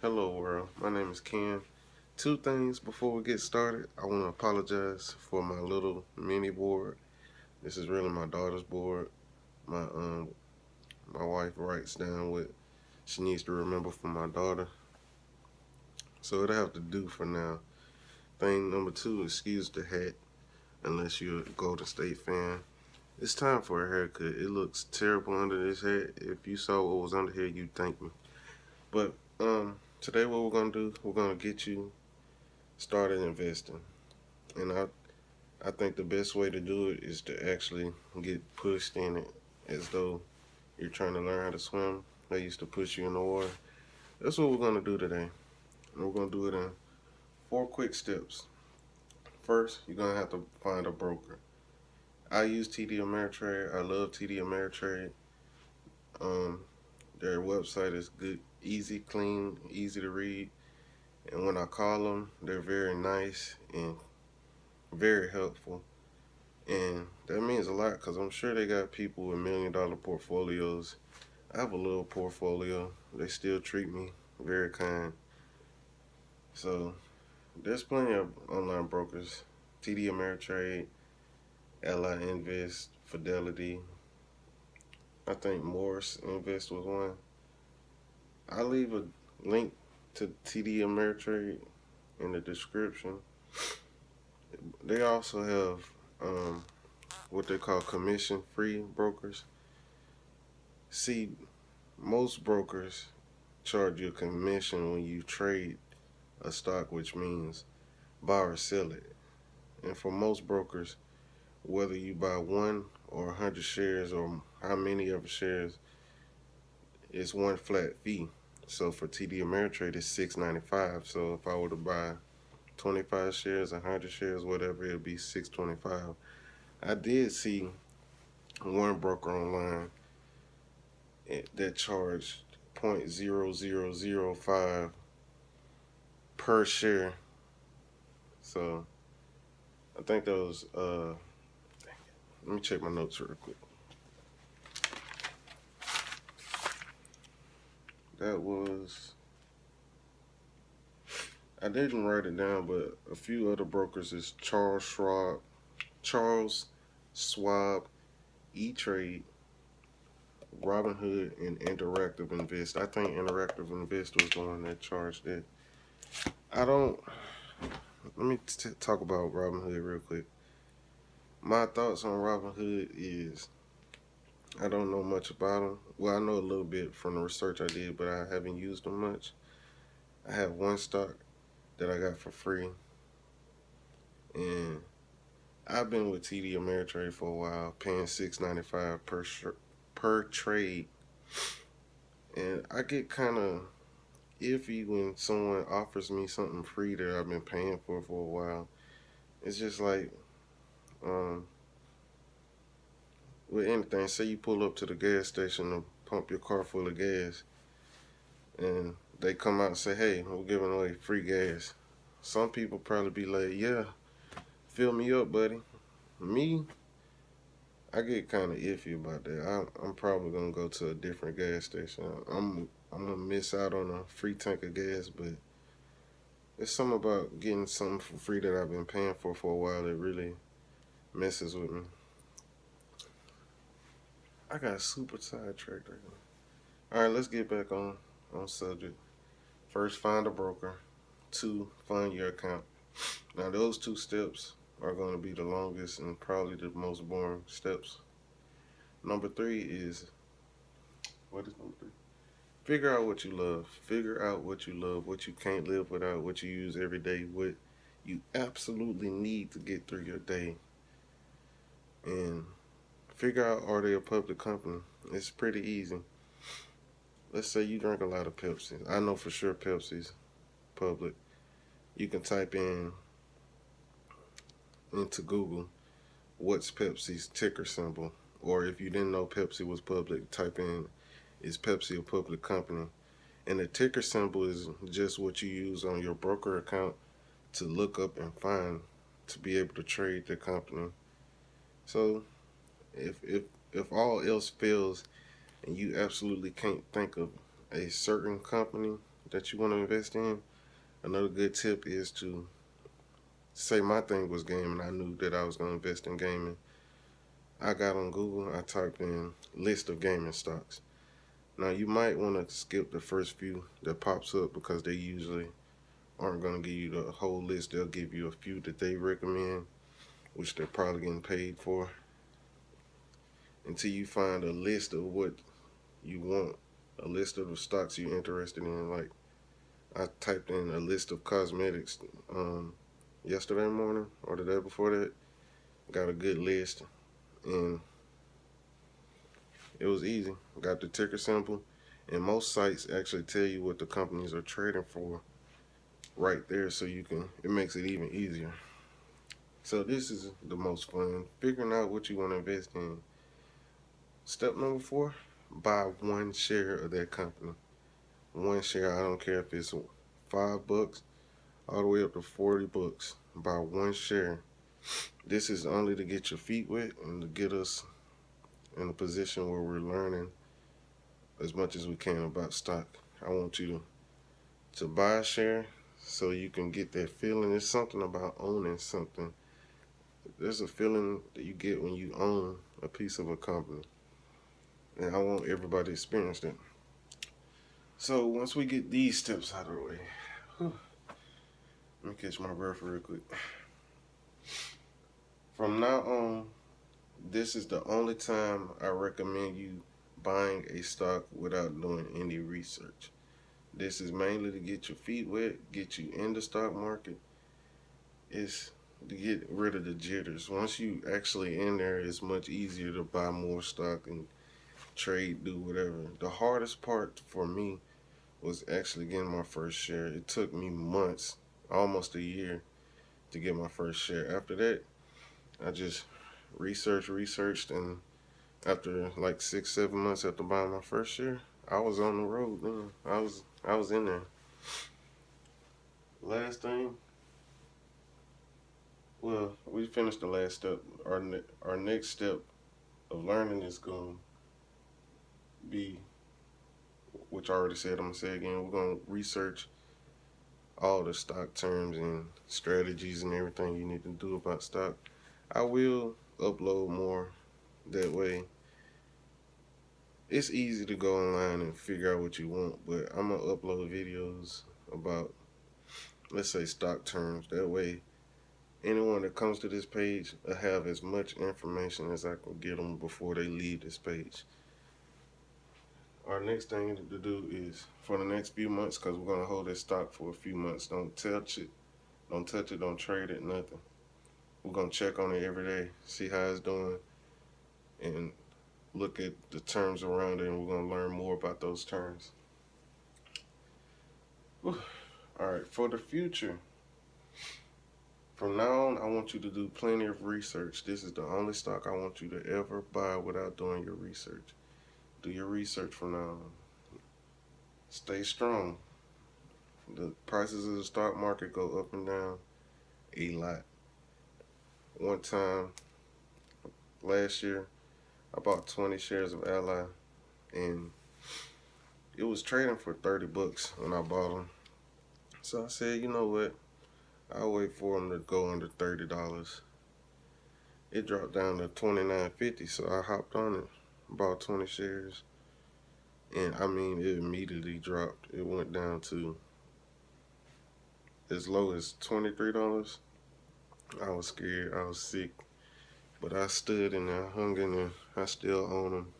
Hello world, my name is Ken. Two things before we get started. I want to apologize for my little mini board. This is really my daughter's board. My wife writes down what she needs to remember for my daughter. So it'll have to do for now. Thing number two, excuse the hat unless you're a Golden State fan. It's time for a haircut. It looks terrible under this hat. If you saw what was under here, you'd thank me. But today what we're gonna do, we're gonna get you started investing. And I think the best way to do it is to actually get pushed in it as though you're trying to learn how to swim. They used to push you in the water. That's what we're going to do today. And we're going to do it in 4 quick steps. First, you're going to have to find a broker. I use TD Ameritrade. I love TD Ameritrade. Um, their website is good, easy, clean, easy to read. And when I call them, they're very nice and very helpful. And that means a lot because I'm sure they got people with $1 million portfolios. I have a little portfolio. They still treat me very kind. So there's plenty of online brokers. TD Ameritrade, Ally Invest, Fidelity. I think Morris Invest was one. I'll leave a link to TD Ameritrade in the description. They also have what they call commission-free brokers. See, most brokers charge you a commission when you trade a stock, which means buy or sell it. And for most brokers, whether you buy one or 100 shares or how many of the shares, it's one flat fee. So for TD Ameritrade, it's $6.95. So if I were to buy 25 shares, 100 shares, whatever, it'd be $6.25. I did see one broker online that charged 0.0005 per share. So I think that was let me check my notes real quick. That was, I didn't write it down, but a few other brokers is Charles Schwab, E-Trade, Robinhood, and Interactive Invest. I think Interactive Invest was the one that charged it. I don't. Let me talk about Robinhood real quick. My thoughts on Robinhood is I don't know much about them. Well, I know a little bit from the research I did, but I haven't used them much. I have one stock that I got for free, and I've been with TD Ameritrade for a while, paying $6.95 per trade, and I get kind of iffy when someone offers me something free that I've been paying for a while. It's just like with anything. Say you pull up to the gas station to pump your car full of gas, and they come out and say, "Hey, we're giving away free gas." Some people probably be like, "Yeah, fill me up, buddy." Me, I get kind of iffy about that. I'm probably gonna go to a different gas station. I'm gonna miss out on a free tank of gas, but it's something about getting something for free that I've been paying for a while that really messes with me. I got super sidetracked right now. All right, let's get back on subject. First, find a broker. Two, fund your account. Now, those two steps are going to be the longest and probably the most boring steps. Number three is, what is number three? Figure out what you love. Figure out what you love, what you can't live without, what you use every day, what you absolutely need to get through your day. And figure out, are they a public company? It's pretty easy. Let's say you drink a lot of Pepsi. I know for sure Pepsi's public. You can type into Google, what's Pepsi's ticker symbol? Or if you didn't know Pepsi was public, type in, is Pepsi a public company? And the ticker symbol is just what you use on your broker account to look up and find to be able to trade the company. So if all else fails and you absolutely can't think of a certain company, that you want to invest in, another good tip is to say my thing was gaming. I knew that I was going to invest in gaming. I got on Google, I typed in list of gaming stocks. Now you might want to skip the first few that pops up because they usually aren't going to give you the whole list. They'll give you a few that they recommend, which they're probably getting paid for, until you find a list of what you want, a list of the stocks you're interested in. Like I typed in a list of cosmetics yesterday morning or the day before that. Got a good list, and it was easy. Got the ticker symbol, and most sites actually tell you what the companies are trading for right there, so you can. It makes it even easier. So this is the most fun, figuring out what you want to invest in. Step number 4: buy one share of that company. One share. I don't care if it's $5 all the way up to $40. Buy one share. This is only to get your feet wet and to get us in a position where we're learning as much as we can about stock. I want you to buy a share so you can get that feeling. It's something about owning something. There's a feeling that you get when you own a piece of a company, and I want everybody to experience that. So once we get these steps out of the way, let me catch my breath real quick. From now on, this is the only time I recommend you buying a stock without doing any research. This is mainly to get your feet wet, get you in the stock market. It's to get rid of the jitters. Once you actually in there, it's much easier to buy more stock and trade, do whatever. The hardest part for me was actually getting my first share. It took me months, almost a year, to get my first share. After that, I just researched, and after like 6, 7 months after buying my first share, I was on the road. Man, I was in there. Last thing, well, we finished the last step. Our next step of learning is going to be, which I already said, I'm going to say again, we're going to research all the stock terms and strategies and everything you need to do about stock. I will upload more. That way it's easy to go online and figure out what you want, but I'm going to upload videos about, let's say, stock terms. That way anyone that comes to this page will have as much information as I can get them before they leave this page. Our next thing to do is, for the next few months, because we're going to hold this stock for a few months, don't touch it, don't trade it, nothing. We're going to check on it every day, see how it's doing, and look at the terms around it, and we're going to learn more about those terms. Whew. All right, for the future, from now on, I want you to do plenty of research. This is the only stock I want you to ever buy without doing your research. Do your research from now on. Stay strong. The prices of the stock market go up and down a lot. One time last year, I bought 20 shares of Ally, and it was trading for $30 when I bought them. So I said, you know what? I'll wait for them to go under $30. It dropped down to $29.50, so I hopped on it, bought 20 shares, and I mean, it immediately dropped. It went down to as low as $23. I was scared. I was sick. But I stood and I hung in there. I still own them.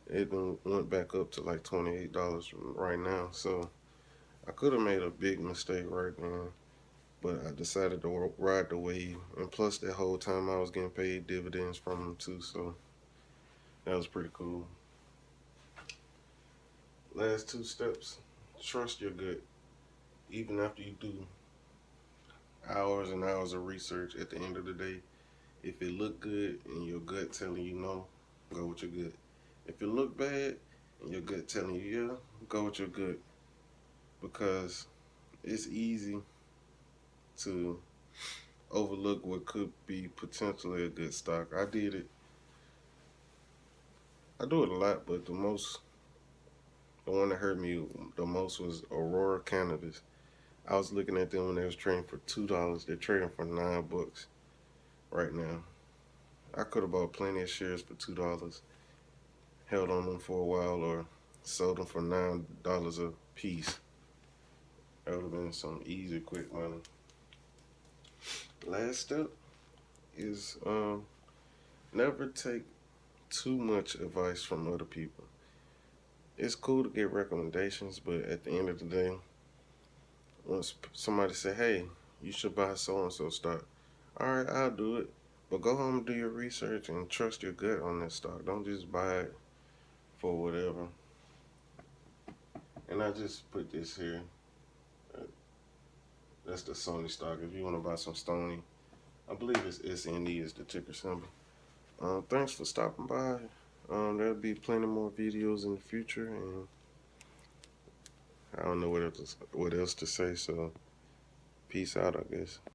It went back up to like $28 right now. So I could have made a big mistake right now. But I decided to ride the wave. And plus, that whole time I was getting paid dividends from them too. So that was pretty cool. Last 2 steps: trust your gut. Even after you do hours and hours of research, at the end of the day, if it look good and your gut telling you no, go with your gut. If it look bad and your gut telling you yeah, go with your gut. Because it's easy to overlook what could be potentially a good stock. I did it. I do it a lot, but the most the one that hurt me the most was Aurora Cannabis. I was looking at them when they was trading for $2. They're trading for $9 right now. I could have bought plenty of shares for $2, held on them for a while, or sold them for $9 a piece. That would have been some easy, quick money. Last step is never take too much advice from other people. It's cool to get recommendations, but at the end of the day, once somebody say, "Hey, you should buy so and so stock," all right, I'll do it. But go home and do your research and trust your gut on that stock. Don't just buy it for whatever. And I just put this here. That's the Sony stock. If you want to buy some Sony, I believe it's SNE is the ticker symbol. Thanks for stopping by. There'll be plenty more videos in the future, and I don't know what else to say. So peace out, I guess.